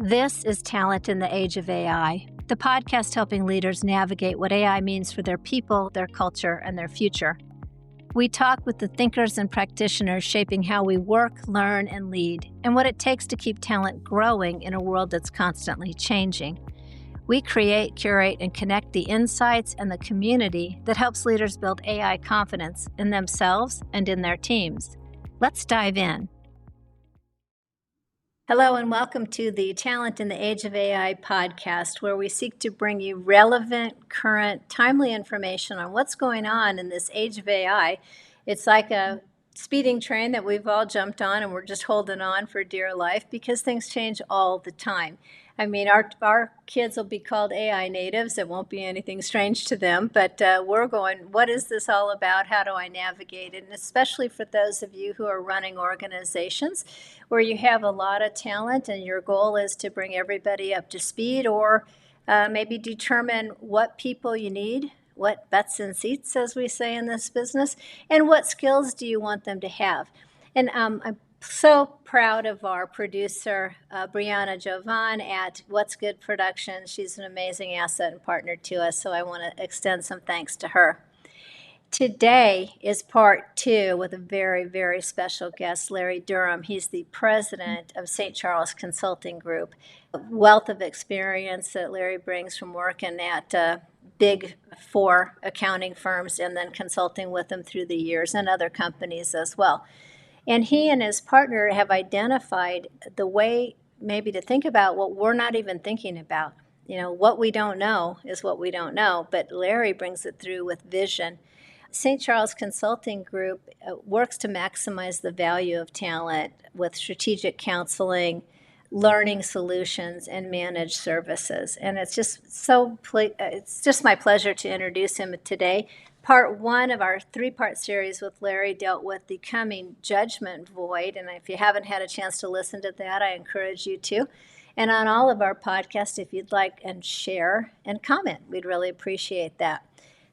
This is Talent in the Age of AI, the podcast helping leaders navigate what AI means for their people, their culture, and their future. We talk with the thinkers and practitioners shaping how we work, learn, and lead, and what it takes to keep talent growing in a world that's constantly changing. We create, curate, and connect the insights and the community that helps leaders build AI confidence in themselves and in their teams. Let's dive in. Hello, and welcome to the Talent in the Age of AI podcast, where we seek to bring you relevant, current, timely information on what's going on in this age of AI. It's like a speeding train that we've all jumped on, and we're just holding on for dear life because things change all the time. I mean, our kids will be called AI natives. It won't be anything strange to them, but we're going, what is this all about? How do I navigate it? And especially for those of you who are running organizations where you have a lot of talent and your goal is to bring everybody up to speed, or maybe determine what people you need, what butts in seats, as we say in this business, and what skills do you want them to have. And I'm so proud of our producer, Brianna Jovan at What's Good Production. She's an amazing asset and partner to us, so I want to extend some thanks to her. Today is part two with a very, very special guest, Larry Durham. He's the president of St. Charles Consulting Group. A wealth of experience that Larry brings from working at Big Four accounting firms and then consulting with them through the years and other companies as well. And he and his partner have identified the way maybe to think about what we're not even thinking about. You know, what we don't know is what we don't know, but Larry brings it through with vision. St. Charles Consulting Group works to maximize the value of talent with strategic counseling, learning solutions, and managed services. And it's just it's just my pleasure to introduce him today. Part one of our three-part series with Larry dealt with the coming judgment void. And if you haven't had a chance to listen to that, I encourage you to. And on all of our podcasts, if you'd like, and share and comment, we'd really appreciate that.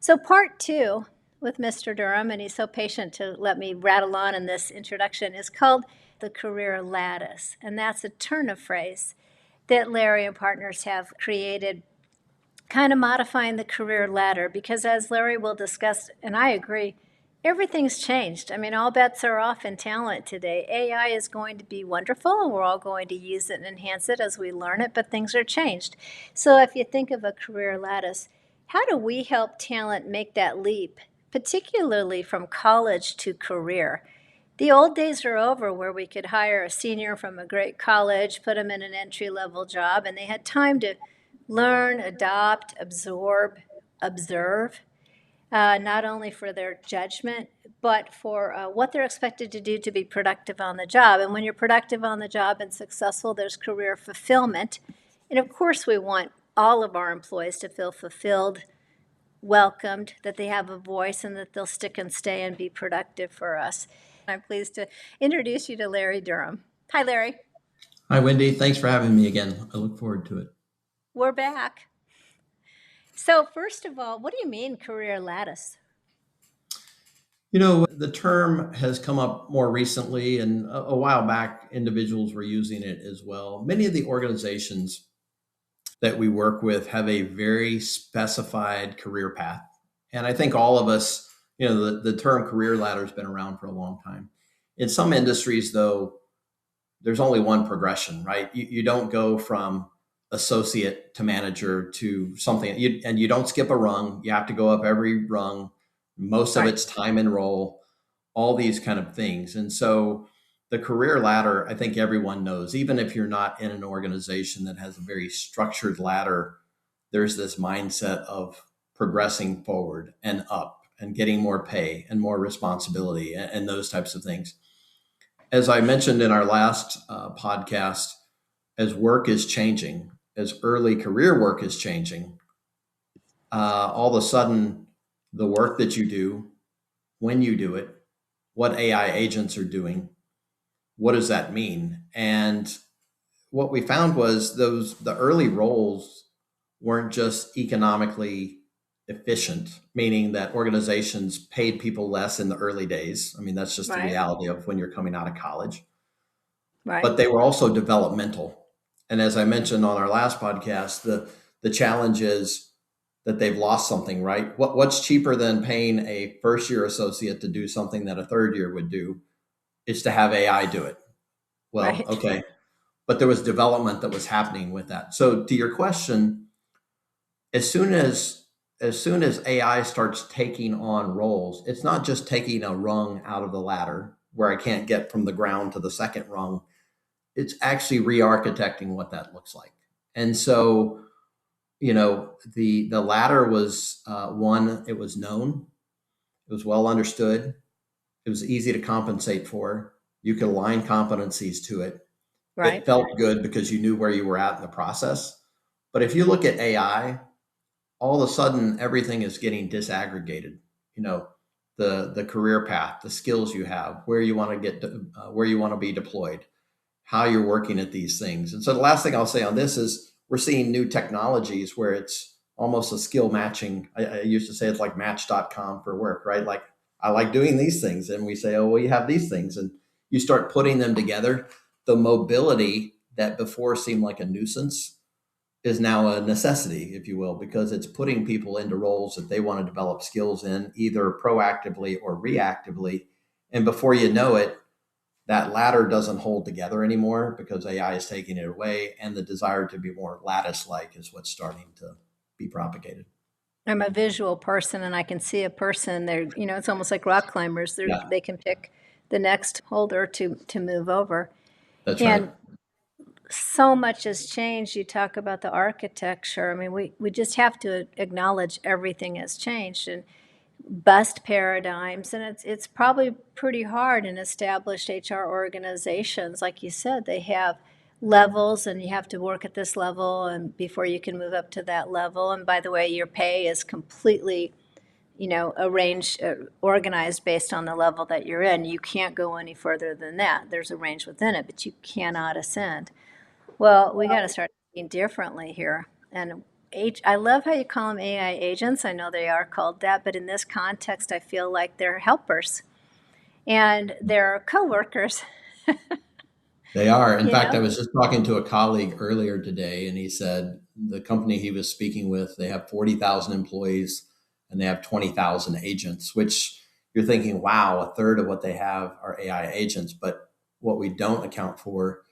So part two with Mr. Durham, and he's so patient to let me rattle on in this introduction, is called the Career Lattice. And that's a turn of phrase that Larry and partners have created, kind of modifying the career ladder, because as Larry will discuss, and I agree, everything's changed. I mean, all bets are off in talent today. AI is going to be wonderful, and we're all going to use it and enhance it as we learn it, but things are changed. So if you think of a career lattice, how do we help talent make that leap, particularly from college to career? The old days are over where we could hire a senior from a great college, put them in an entry-level job, and they had time to learn, adopt, absorb, observe, not only for their judgment, but for what they're expected to do to be productive on the job. And when you're productive on the job and successful, there's career fulfillment. And of course, we want all of our employees to feel fulfilled, welcomed, that they have a voice, and that they'll stick and stay and be productive for us. I'm pleased to introduce you to Larry Durham. Hi, Larry. Hi, Wendy. Thanks for having me again. I look forward to it. We're back. So first of all, what do you mean career lattice? You know, the term has come up more recently, and a while back, individuals were using it as well. Many of the organizations that we work with have a very specified career path. And I think all of us, you know, the term career ladder has been around for a long time. In some industries, though, there's only one progression, right? You don't go from associate to manager to something, and you don't skip a rung. You have to go up every rung. Most of it's time and role, all these kind of things. And so the career ladder, I think everyone knows, even if you're not in an organization that has a very structured ladder, there's this mindset of progressing forward and up and getting more pay and more responsibility and those types of things. As I mentioned in our last podcast, as work is changing, as early career work is changing, all of a sudden, the work that you do, when you do it, what AI agents are doing, what does that mean? And what we found was the early roles weren't just economically efficient, meaning that organizations paid people less in the early days. I mean, that's just the reality of when you're coming out of college. Right. But they were also developmental. And as I mentioned on our last podcast, the challenge is that they've lost something, right? What's cheaper than paying a first year associate to do something that a third year would do? It's to have AI do it. Well, Right. okay. But there was development that was happening with that. So to your question, as soon as as soon as AI starts taking on roles, it's not just taking a rung out of the ladder where I can't get from the ground to the second rung. It's actually re-architecting what that looks like. And so, the ladder was one. It was known. It was well understood. It was easy to compensate for. You could align competencies to it. It Right. felt good because you knew where you were at in the process. But if you look at AI, all of a sudden everything is getting disaggregated. You know, the career path, the skills you have, where you want to get, where you want to be deployed, how you're working at these things. And so the last thing I'll say on this is we're seeing new technologies where it's almost a skill matching. I used to say it's like match.com for work, right? Like I like doing these things. And we say, oh, well, you have these things. And you start putting them together. The mobility that before seemed like a nuisance is now a necessity, if you will, because it's putting people into roles that they want to develop skills in, either proactively or reactively. And before you know it, that ladder doesn't hold together anymore because AI is taking it away, and the desire to be more lattice like is what's starting to be propagated. I'm a visual person and I can see a person there, it's almost like rock climbers. Yeah, They can pick the next holder to move over. that's right. And so much has changed. You talk about the architecture. I mean, we just have to acknowledge everything has changed and bust paradigms. And it's probably pretty hard in established HR organizations. Like you said, they have levels and you have to work at this level and before you can move up to that level. And by the way, your pay is completely, arranged, organized based on the level that you're in. You can't go any further than that. There's a range within it, but you cannot ascend. Well, we got to start thinking differently here. And I love how you call them AI agents. I know they are called that, but in this context, I feel like they're helpers and they're coworkers. They are. In You fact, I know, was just talking to a colleague earlier today, and he said the company he was speaking with, they have 40,000 employees and they have 20,000 agents, which you're thinking, wow, a third of what they have are AI agents. But what we don't account for,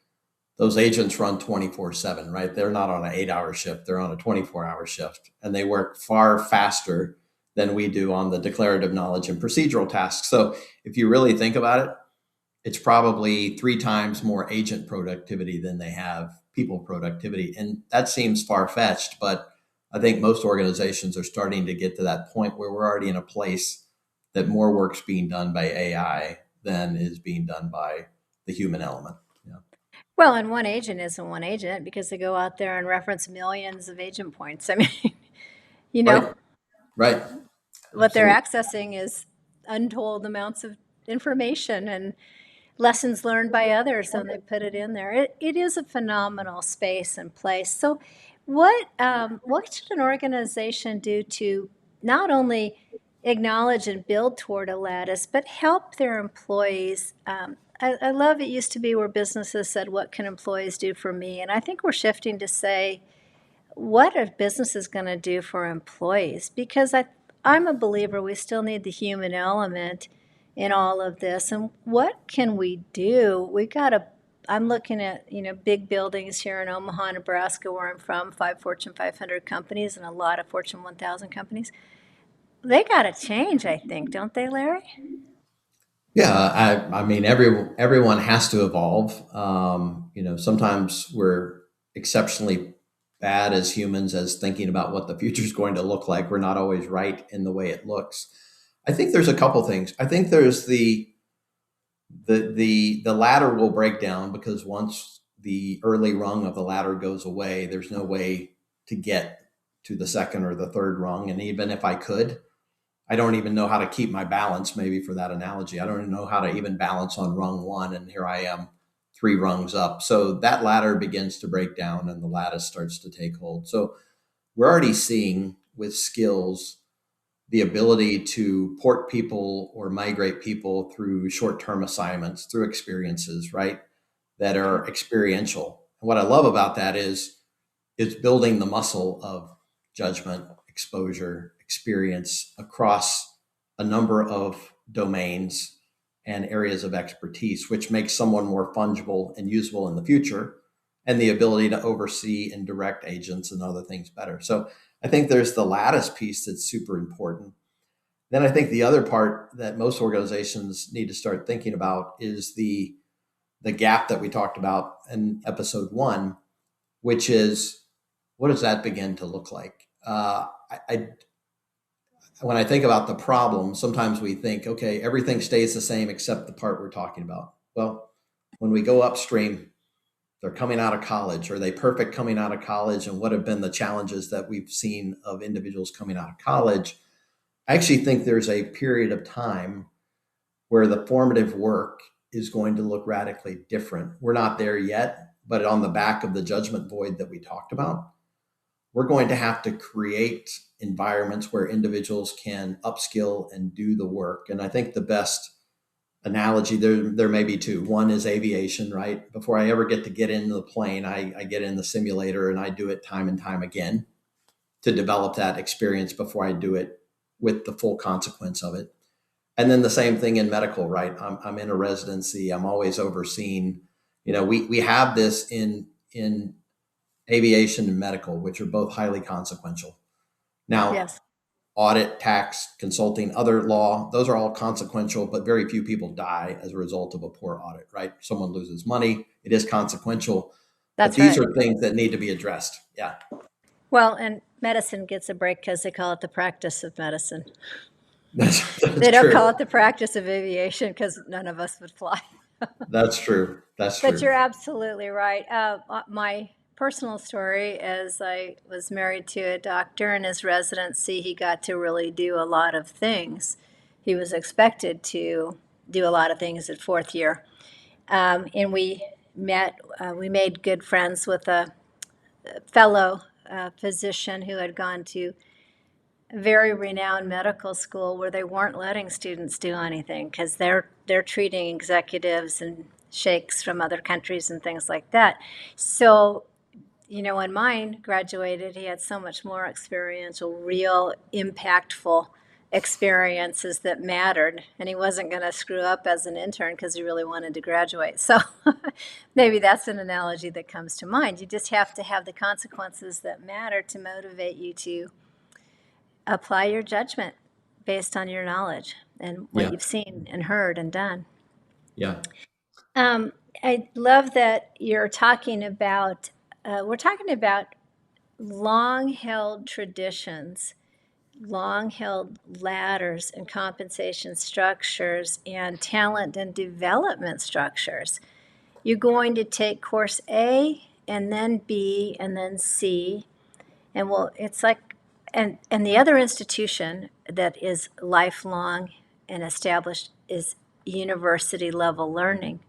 those agents run 24/7, right? They're not on an 8 hour shift, they're on a 24-hour shift, and they work far faster than we do on the declarative knowledge and procedural tasks. So if you really think about it, it's probably 3 times more agent productivity than they have people productivity. And that seems far fetched, but I think most organizations are starting to get to that point where we're already in a place that more work's being done by AI than is being done by the human element. Yeah. well, and one agent isn't one agent because they go out there and reference millions of agent points. I mean, you know, Right. Right. what they're Absolutely. accessing is untold amounts of information and lessons learned by others and they put it in there. It is a phenomenal space and place. So, what should an organization do to not only acknowledge and build toward a lattice, but help their employees? I love it used to be where businesses said, "What can employees do for me?" And I think we're shifting to say, what are businesses going to do for employees? Because I'm a believer we still need the human element in all of this. And what can we do? We got to, I'm looking at, big buildings here in Omaha, Nebraska, where I'm from, 5 Fortune 500 companies and a lot of Fortune 1000 companies. They got to change, I think, don't they, Larry? Yeah, I mean, everyone has to evolve. Sometimes we're exceptionally bad as humans as thinking about what the future is going to look like. We're not always right in the way it looks. I think there's a couple things. I think there's the ladder will break down because once the early rung of the ladder goes away, there's no way to get to the second or the third rung. And even if I could, I don't even know how to keep my balance, maybe for that analogy. I don't even know how to even balance on rung one. And here I am 3 rungs up. So that ladder begins to break down and the lattice starts to take hold. So we're already seeing with skills the ability to port people or migrate people through short term assignments, through experiences, right? That Right. are experiential. what I love about that is it's building the muscle of judgment, exposure, experience across a number of domains and areas of expertise, which makes someone more fungible and usable in the future, and the ability to oversee and direct agents and other things better. So I think there's the lattice piece that's super important. Then I think the other part that most organizations need to start thinking about is the gap that we talked about in episode 1, which is, what does that begin to look like? When I think about the problem, sometimes we think, okay, everything stays the same except the part we're talking about. Well, when we go upstream, they're coming out of college. Are they perfect coming out of college? And what have been the challenges that we've seen of individuals coming out of college? I actually think there's a period of time where the formative work is going to look radically different. We're not there yet, but on the back of the judgment void that we talked about, we're going to have to create environments where individuals can upskill and do the work. And I think the best analogy, there may be two. One is aviation, right? Before I ever get into the plane, I get in the simulator and I do it time and time again to develop that experience before I do it with the full consequence of it. And then the same thing in medical, right? I'm in a residency. I'm always overseeing. We have this in aviation and medical, which are both highly consequential. Now, Yes. audit, tax, consulting, other law, those are all consequential, but very few people die as a result of a poor audit, right? Someone loses money. It is consequential, but That's these right. are things that need to be addressed. Yeah, Well, and medicine gets a break because they call it the practice of medicine. that's They don't call true. it the practice of aviation because none of us would fly. That's true. That's But true. you're absolutely right. My personal story is I was married to a doctor. In his residency, he got to really do a lot of things. He was expected to do a lot of things at fourth year. And we made good friends with a fellow physician who had gone to a very renowned medical school where they weren't letting students do anything because they're treating executives and sheikhs from other countries and things like that. So, when mine graduated, he had so much more experiential, real, impactful experiences that mattered, and he wasn't going to screw up as an intern because he really wanted to graduate. So maybe that's an analogy that comes to mind. You just have to have the consequences that matter to motivate you to apply your judgment based on your knowledge and what Yeah, you've seen and heard and done. yeah, Um, I love that we're talking about long held traditions, long held ladders and compensation structures, and talent and development structures. You're going to take course A and then B and then C. And it's like, and the other institution that is lifelong and established is university level learning.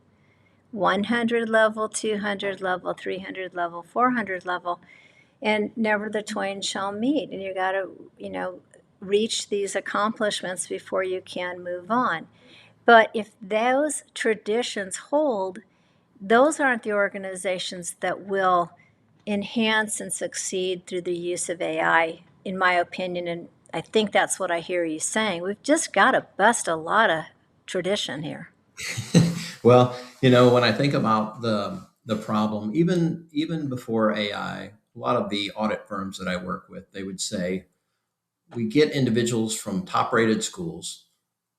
100 level, 200 level, 300 level, 400 level, and never the twain shall meet. And you got to, reach these accomplishments before you can move on. But if those traditions hold, those aren't the organizations that will enhance and succeed through the use of AI, in my opinion. And I think that's what I hear you saying. We've just got to bust a lot of tradition here. Well, when I think about the problem, even before AI, a lot of the audit firms that I work with, they would say we get individuals from top-rated schools.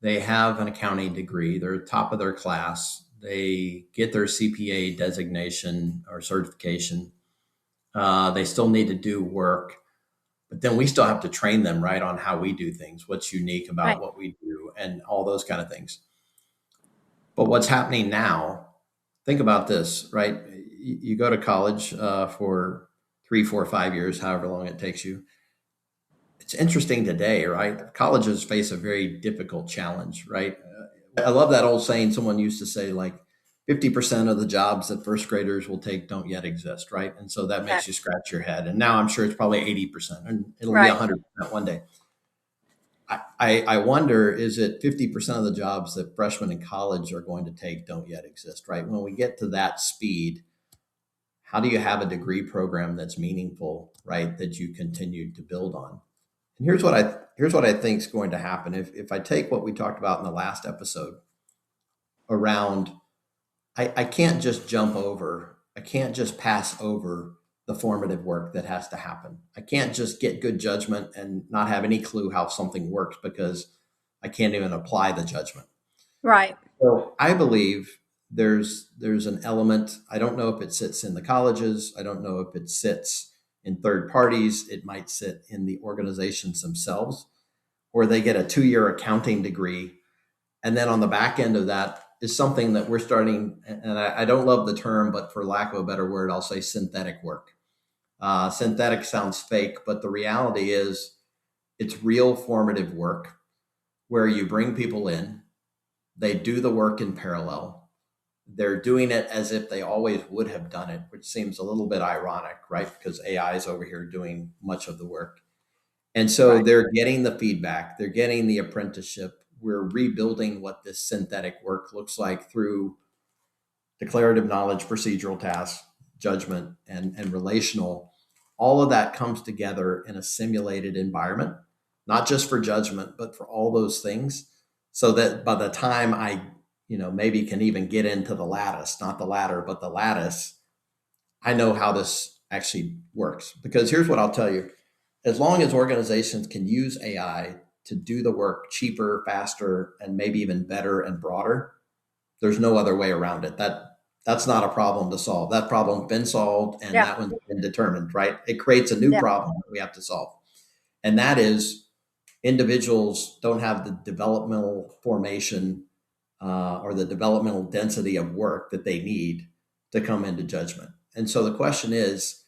They have an accounting degree. They're top of their class. They get their CPA designation or certification. They still need to do work, but then we still have to train them right on how we do things, what's unique about Right. what we do, and all those kind of things. But what's happening now, think about this, right? You go to college for 3, 4, 5 years, however long it takes you. It's interesting today, right? Colleges face a very difficult challenge, right? I love that old saying someone used to say, like, 50% of the jobs that first graders will take don't yet exist, right? And so that makes you Exactly. scratch your head. And now I'm sure it's probably 80%, and it'll be Right. 100% one day. I wonder, is it 50% of the jobs that freshmen in college are going to take don't yet exist, right? When we get to that speed, how do you have a degree program that's meaningful, right? That you continue to build on. And here's what I think is going to happen. If I take what we talked about in the last episode around, I can't just I can't just pass over the formative work that has to happen. I can't just get good judgment and not have any clue how something works because I can't even apply the judgment. Right. So I believe there's an element. I don't know if it sits in the colleges. I don't know if it sits in third parties. It might sit in the organizations themselves, or they get a 2-year accounting degree, and then on the back end of that is something that we're starting. And I don't love the term, but for lack of a better word, I'll say synthetic work. Synthetic sounds fake, but the reality is it's real formative work where you bring people in, they do the work in parallel. They're doing it as if they always would have done it, which seems a little bit ironic, right? Because AI is over here doing much of the work. And so Right. they're getting the feedback, they're getting the apprenticeship. We're rebuilding what this synthetic work looks like through declarative knowledge, procedural tasks, judgment, and relational. All of that comes together in a simulated environment, not just for judgment, but for all those things. So that by the time I, maybe can even get into the lattice, not the ladder, but the lattice, I know how this actually works. Because here's what I'll tell you: as long as organizations can use AI to do the work cheaper, faster, and maybe even better and broader, there's no other way around it. That's not a problem to solve. That problem's been solved and Yeah. that one's been determined, right? It creates a new Yeah. problem that we have to solve. And that is individuals don't have the developmental formation or the developmental density of work that they need to come into judgment. And so the question is,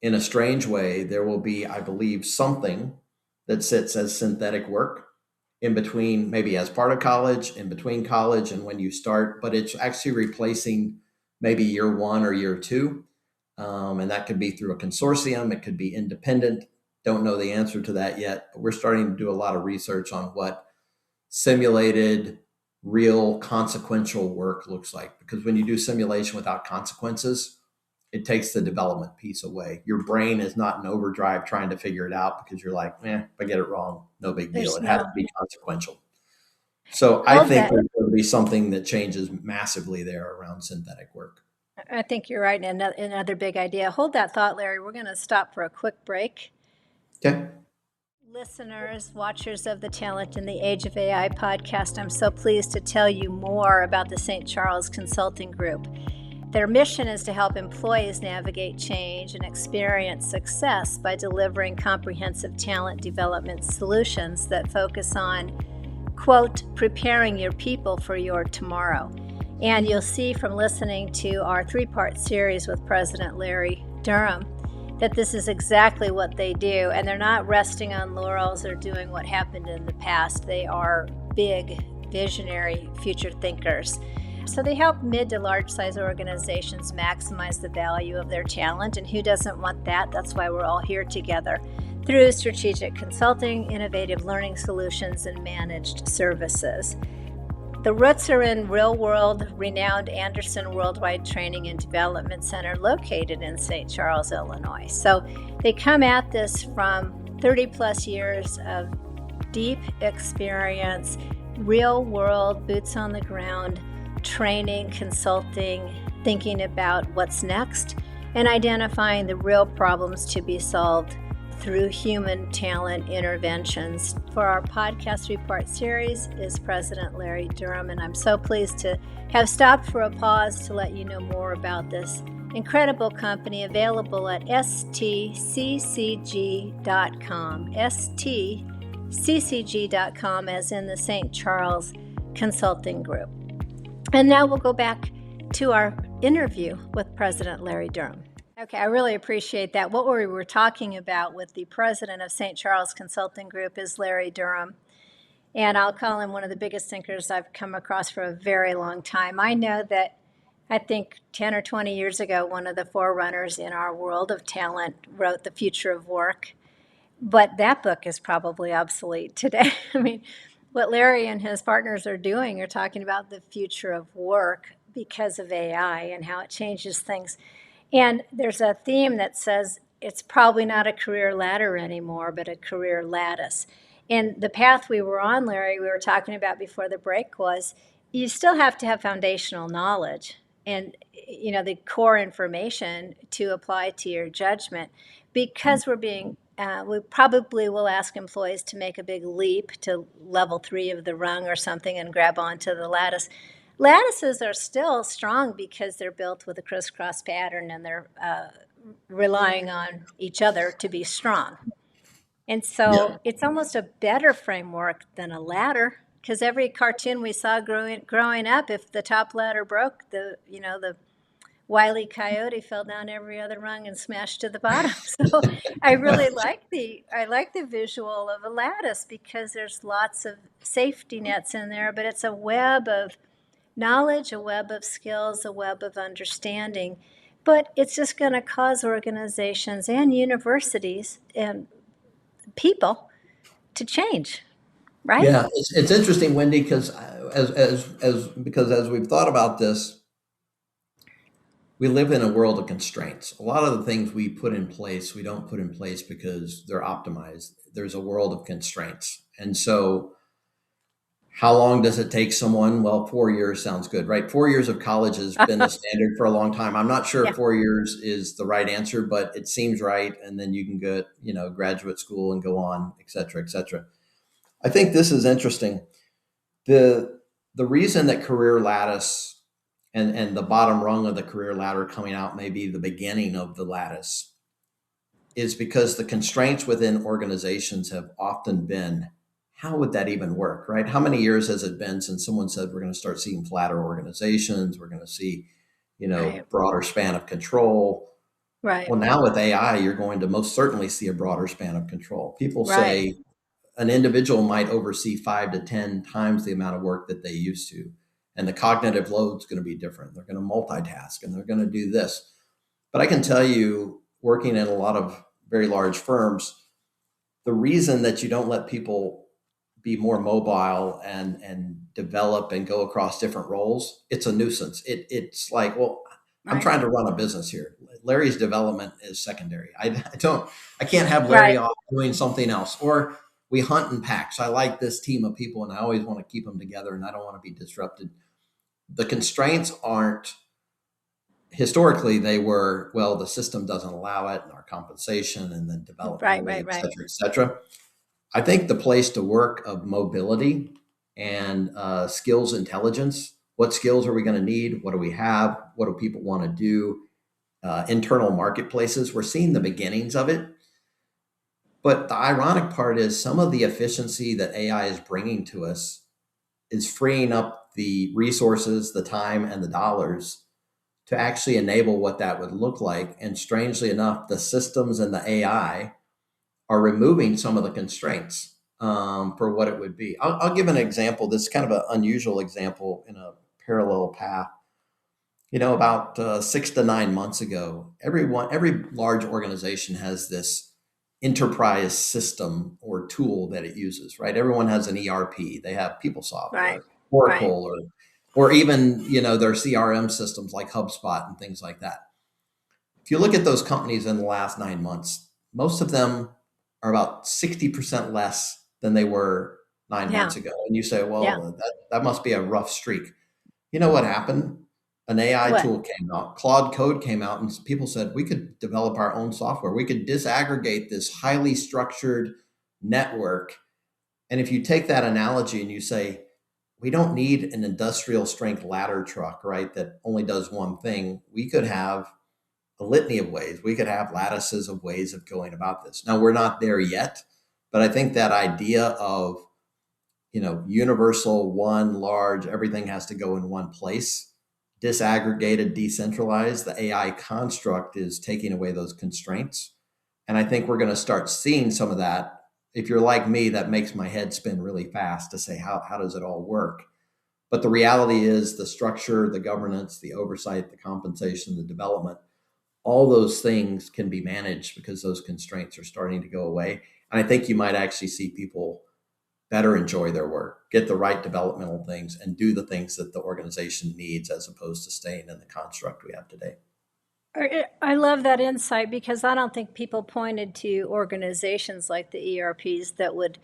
in a strange way, there will be, I believe, something that sits as synthetic work in between, maybe as part of college, in between college, and when you start, but it's actually replacing maybe year one or year two. And that could be through a consortium, it could be independent. Don't know the answer to that yet, but we're starting to do a lot of research on what simulated, real consequential work looks like. Because when you do simulation without consequences, it takes the development piece away. Your brain is not in overdrive trying to figure it out because you're like, if I get it wrong, no big deal. There's It has to no be consequential. So I hold think that. there's going to be something that changes massively there around synthetic work. I think you're right. And another big idea. Hold that thought, Larry. We're going to stop for a quick break. Okay. Listeners, watchers of the Talent in the Age of AI podcast, I'm so pleased to tell you more about the St. Charles Consulting Group. Their mission is to help employees navigate change and experience success by delivering comprehensive talent development solutions that focus on, quote, preparing your people for your tomorrow. And you'll see from listening to our 3-part series with President Larry Durham that this is exactly what they do. And they're not resting on laurels or doing what happened in the past. They are big, visionary future thinkers. So they help mid to large size organizations maximize the value of their talent. And who doesn't want that? That's why we're all here together through strategic consulting, innovative learning solutions, and managed services. The roots are in real-world, renowned Anderson Worldwide Training and Development Center located in St. Charles, Illinois. So they come at this from 30-plus years of deep experience, real-world, boots-on-the-ground training, consulting, thinking about what's next, and identifying the real problems to be solved through human talent interventions. For our podcast 3-part series is President Larry Durham, and I'm so pleased to have stopped for a pause to let you know more about this incredible company available at stccg.com, stccg.com, as in the St. Charles Consulting Group. And now we'll go back to our interview with President Larry Durham. Okay, I really appreciate that. What we were talking about with the president of St. Charles Consulting Group is Larry Durham. And I'll call him one of the biggest thinkers I've come across for a very long time. I know that I think 10 or 20 years ago, one of the forerunners in our world of talent wrote The Future of Work. But that book is probably obsolete today. I mean, what Larry and his partners are doing are talking about the future of work because of AI and how it changes things. And there's a theme that says it's probably not a career ladder anymore, but a career lattice. And the path we were on, Larry, we were talking about before the break was you still have to have foundational knowledge and the core information to apply to your judgment because we probably will ask employees to make a big leap to level 3 of the rung or something and grab onto the lattice. Lattices are still strong because they're built with a crisscross pattern and they're relying on each other to be strong. And Yeah. so it's almost a better framework than a ladder because every cartoon we saw growing up, if the top ladder broke, the Wile E. Coyote fell down every other rung and smashed to the bottom. So I really like the visual of a lattice because there's lots of safety nets in there, but it's a web of knowledge, a web of skills, a web of understanding. But it's just going to cause organizations and universities and people to change, right? Yeah, it's interesting, Wendy, because as we've thought about this, we live in a world of constraints. A lot of the things we put in place, we don't put in place because they're optimized. There's a world of constraints. And so, how long does it take someone? Well, 4 years sounds good, right? 4 years of college has been the standard for a long time. I'm not sure Yeah, if 4 years is the right answer, but it seems right. And then you can go, graduate school and go on, et cetera, et cetera. I think this is interesting. The reason that Career Lattice and the bottom rung of the career ladder coming out may be the beginning of the lattice is because the constraints within organizations have often been, how would that even work, right? How many years has it been since someone said we're going to start seeing flatter organizations, we're going to see, right, broader span of control. right, Well, now with AI, you're going to most certainly see a broader span of control. People right, say an individual might oversee 5 to 10 times the amount of work that they used to. And the cognitive load's going to be different. They're going to multitask and they're going to do this. But I can tell you, working in a lot of very large firms, the reason that you don't let people be more mobile and develop and go across different roles, it's a nuisance. It's like, well, I'm right, trying to run a business here. Larry's development is secondary. I can't have Larry right, off doing something else. Or we hunt in packs. I like this team of people and I always want to keep them together and I don't want to be disrupted. The constraints aren't, historically they were, well, the system doesn't allow it and our compensation and then right, developmentally, right, et right. cetera, et cetera. I think the place to work of mobility and skills intelligence. What skills are we going to need? What do we have? What do people want to do? Internal marketplaces. We're seeing the beginnings of it. But the ironic part is some of the efficiency that AI is bringing to us is freeing up the resources, the time, and the dollars to actually enable what that would look like. And strangely enough, the systems and the AI are removing some of the constraints for what it would be. I'll give an example. This is kind of an unusual example in a parallel path. About 6 to 9 months ago, every large organization has this enterprise system or tool that it uses, right? Everyone has an ERP. They have PeopleSoft Right, or right. Oracle or even their CRM systems like HubSpot and things like that. If you look at those companies in the last 9 months, most of them are about 60% less than they were 9 months Yeah, ago. And you say, yeah. well, that must be a rough streak. You know what happened? An AI What? tool came out, Claude Code came out, and people said we could develop our own software. We could disaggregate this highly structured network. And if you take that analogy and you say, we don't need an industrial strength ladder truck, right, that only does one thing, we could have a litany of ways. We could have lattices of ways of going about this. Now, we're not there yet, but I think that idea of, universal, one, large, everything has to go in one place, disaggregated, decentralized, the AI construct is taking away those constraints. And I think we're going to start seeing some of that. If you're like me, that makes my head spin really fast to say, how does it all work? But the reality is the structure, the governance, the oversight, the compensation, the development, all those things can be managed because those constraints are starting to go away. And I think you might actually see people better enjoy their work, get the right developmental things, and do the things that the organization needs as opposed to staying in the construct we have today. I love that insight because I don't think people pointed to organizations like the ERPs that would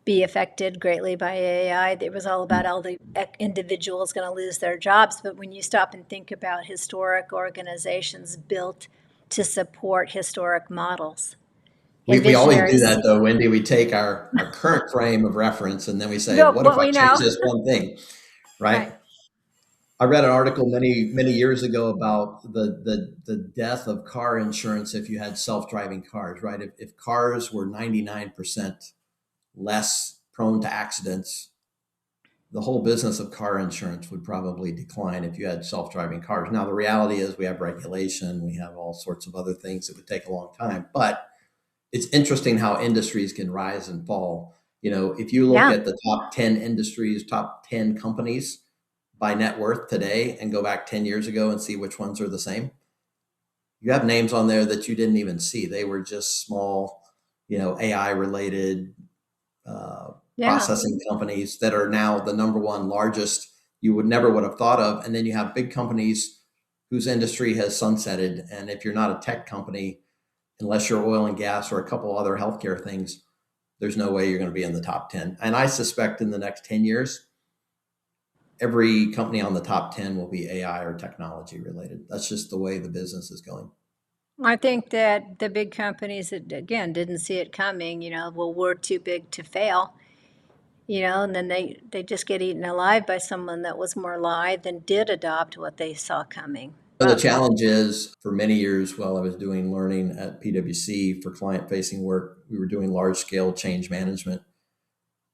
be affected greatly by AI. It was all about all the individuals going to lose their jobs. But when you stop and think about historic organizations built to support historic models and We always do visionaries, that though, Wendy. We take our current frame of reference and then we say, no, what if what I we change know, this one thing? right? Right. I read an article many years ago about the death of car insurance if you had self-driving cars, right? If cars were 99% less prone to accidents, the whole business of car insurance would probably decline if you had self-driving cars. Now, the reality is we have regulation, we have all sorts of other things that would take a long time, but it's interesting how industries can rise and fall. If you look Yeah. at the top 10 industries, top 10 companies by net worth today and go back 10 years ago and see which ones are the same, you have names on there that you didn't even see. They were just small, AI related Yeah. processing companies that are now the number one largest you would have thought of. And then you have big companies whose industry has sunsetted. And if you're not a tech company, unless you're oil and gas or a couple other healthcare things, there's no way you're going to be in the top 10. And I suspect in the next 10 years, every company on the top 10 will be AI or technology related. That's just the way the business is going. I think that the big companies that, again, didn't see it coming, well, we're too big to fail, and then they just get eaten alive by someone that was more live and did adopt what they saw coming. So the challenge is for many years while I was doing learning at PwC for client facing work, we were doing large scale change management.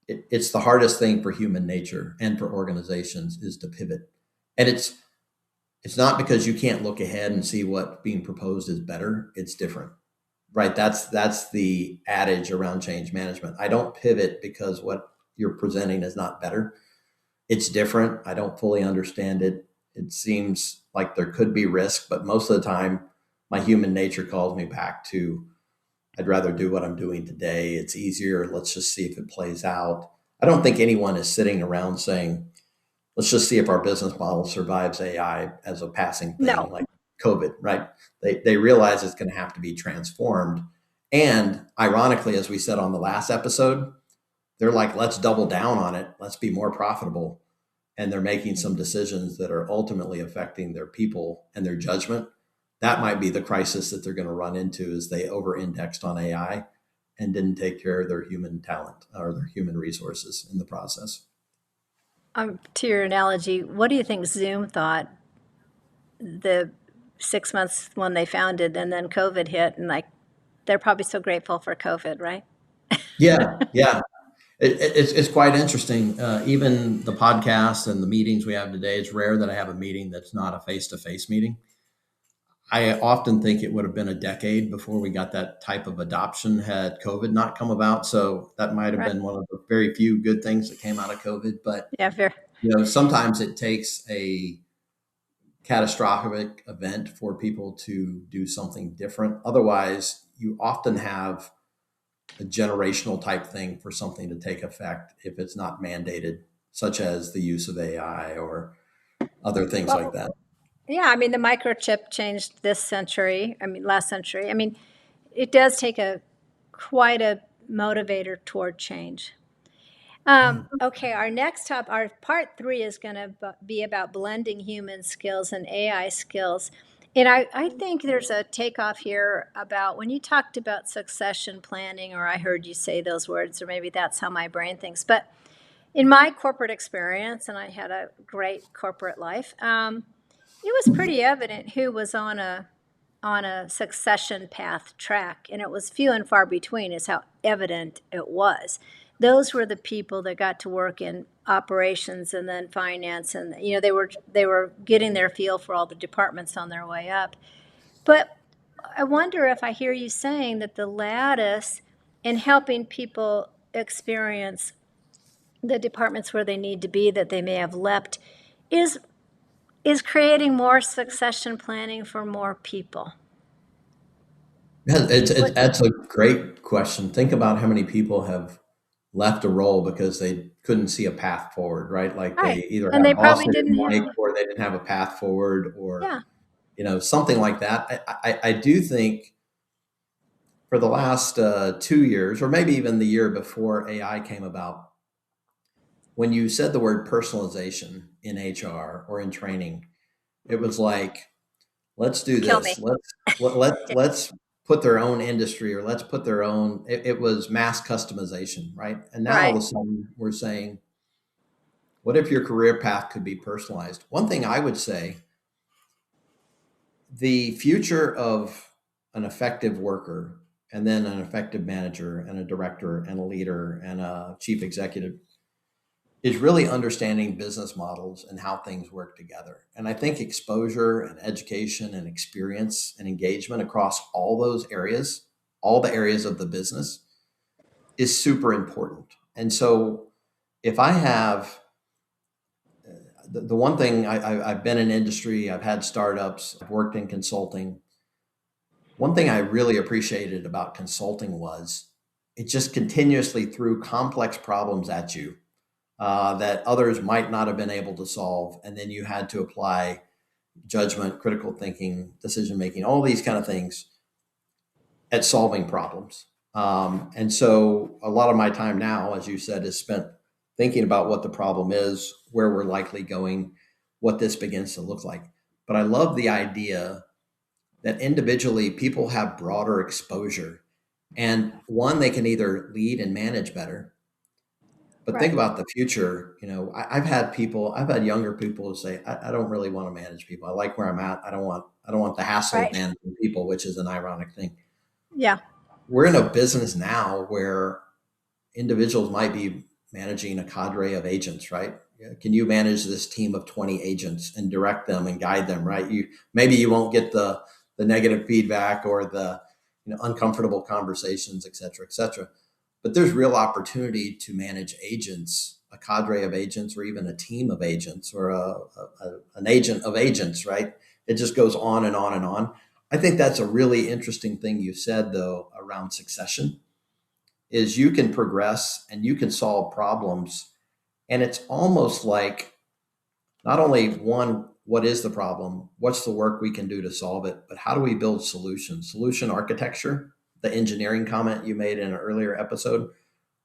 It's the hardest thing for human nature and for organizations is to pivot. And it's not because you can't look ahead and see what being proposed is better. It's different, right? That's the adage around change management. I don't pivot because what you're presenting is not better. It's different. I don't fully understand it. It seems like there could be risk, but most of the time, my human nature calls me back to I'd rather do what I'm doing today. It's easier. Let's just see if it plays out. I don't think anyone is sitting around saying, let's just see if our business model survives AI as a passing thing No. like COVID, right? They realize it's going to have to be transformed. And ironically, as we said on the last episode, they're like, let's double down on it. Let's be more profitable. And they're making some decisions that are ultimately affecting their people and their judgment. That might be the crisis that they're going to run into is they over indexed on AI and didn't take care of their human talent or their human resources in the process. To your analogy, what do you think Zoom thought the 6 months when they founded and then COVID hit? And like, they're probably so grateful for COVID, right? Yeah, yeah. It's quite interesting. Even the podcast and the meetings we have today, it's rare that I have a meeting that's not a face to face meeting. I often think it would have been a decade before we got that type of adoption had COVID not come about. So that might have Right. been one of the very few good things that came out of COVID. But Yeah, fair. sometimes it takes a catastrophic event for people to do something different. Otherwise, you often have a generational type thing for something to take effect if it's not mandated, such as the use of AI or other things like Well, that. yeah, I mean, the microchip changed this century. I mean, last century. I mean, it does take a quite a motivator toward change. Okay, our next top, our part three is going to be about blending human skills and AI skills. And I think there's a takeoff here about when you talked about succession planning, or I heard you say those words, or maybe that's how my brain thinks. But in my corporate experience, and I had a great corporate life, it was pretty evident who was on a succession path track, and it was few and far between is how evident it was. Those were the people that got to work in operations and then finance, and they were getting their feel for all the departments on their way up. But I wonder if I hear you saying that the lattice in helping people experience the departments where they need to be that they may have leapt is is creating more succession planning for more people. Yeah, What, that's a great question. Think about how many people have left a role because they couldn't see a path forward, right? Like they right. either And had they a boss probably they didn't didn't like have, or they didn't have a path forward or yeah. something like that. I do think for the last 2 years, or maybe even the year before AI came about, when you said the word personalization in HR or in training, it was like, let's do Kill me. this. Let's put their own industry, or let's put their own. It was mass customization, right? And now all of Right. a sudden we're saying, what if your career path could be personalized? One thing I would say, the future of an effective worker, and then an effective manager and a director and a leader and a chief executive, is really understanding business models and how things work together. And I think exposure and education and experience and engagement across all those areas, all the areas of the business, is super important. And so if I have the one thing, I've been in industry, I've had startups, I've worked in consulting. One thing I really appreciated about consulting was it just continuously threw complex problems at you that others might not have been able to solve. And then you had to apply judgment, critical thinking, decision making, all these kind of things at solving problems. And so a lot of my time now, as you said, is spent thinking about what the problem is, where we're likely going, what this begins to look like. But I love the idea that individually people have broader exposure. And one, they can either lead and manage better. But think Right. about the future. I've had younger people who say, I don't really want to manage people. I like where I'm at. I don't want the hassle of Right. managing people, which is an ironic thing. Yeah. We're in a business now where individuals might be managing a cadre of agents, right? Can you manage this team of 20 agents and direct them and guide them, right? Maybe you won't get the negative feedback or the uncomfortable conversations, et cetera, et cetera. But there's real opportunity to manage agents, a cadre of agents, or even a team of agents, or an agent of agents, right? It just goes on and on and on. I think that's a really interesting thing you said, though, around succession, is you can progress and you can solve problems. And it's almost like not only one, what is the problem? What's the work we can do to solve it? But how do we build solutions? Solution architecture, the engineering comment you made in an earlier episode.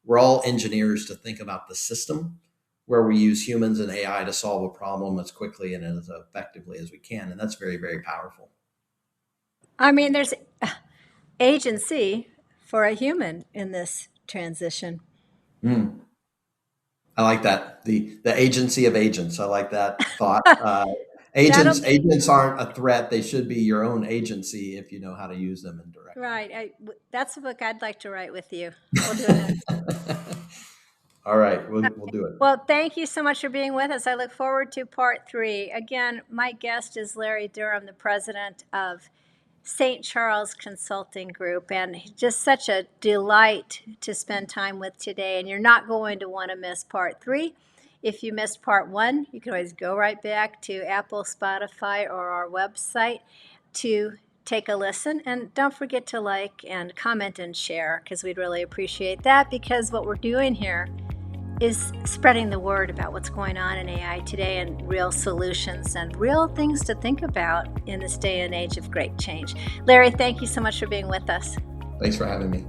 We're all engineers to think about the system where we use humans and AI to solve a problem as quickly and as effectively as we can. And that's very, very powerful. I mean, there's agency for a human in this transition. Mm. I like that. The agency of agents. I like that thought. That'll Agents be agents aren't a threat. They should be your own agency if you know how to use them and direct them. right. That's a book I'd like to write with you. We'll do it. All right, we'll do it. Well, thank you so much for being with us. I look forward to part 3. Again, my guest is Larry Durham, the president of St. Charles Consulting Group, and just such a delight to spend time with today. And you're not going to want to miss part 3. If you missed part 1, you can always go right back to Apple, Spotify, or our website to take a listen. And don't forget to like and comment and share, because we'd really appreciate that, because what we're doing here is spreading the word about what's going on in AI today, and real solutions and real things to think about in this day and age of great change. Larry, thank you so much for being with us. Thanks for having me.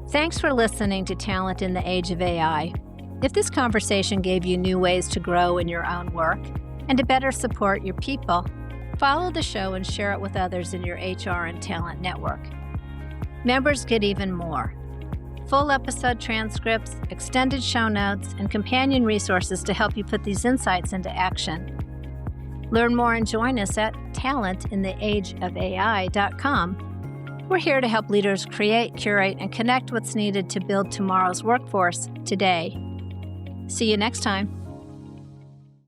Thanks for listening to Talent in the Age of AI. If this conversation gave you new ways to grow in your own work and to better support your people, follow the show and share it with others in your HR and talent network. Members get even more: full episode transcripts, extended show notes, and companion resources to help you put these insights into action. Learn more and join us at talentintheageofai.com. We're here to help leaders create, curate, and connect what's needed to build tomorrow's workforce today. See you next time.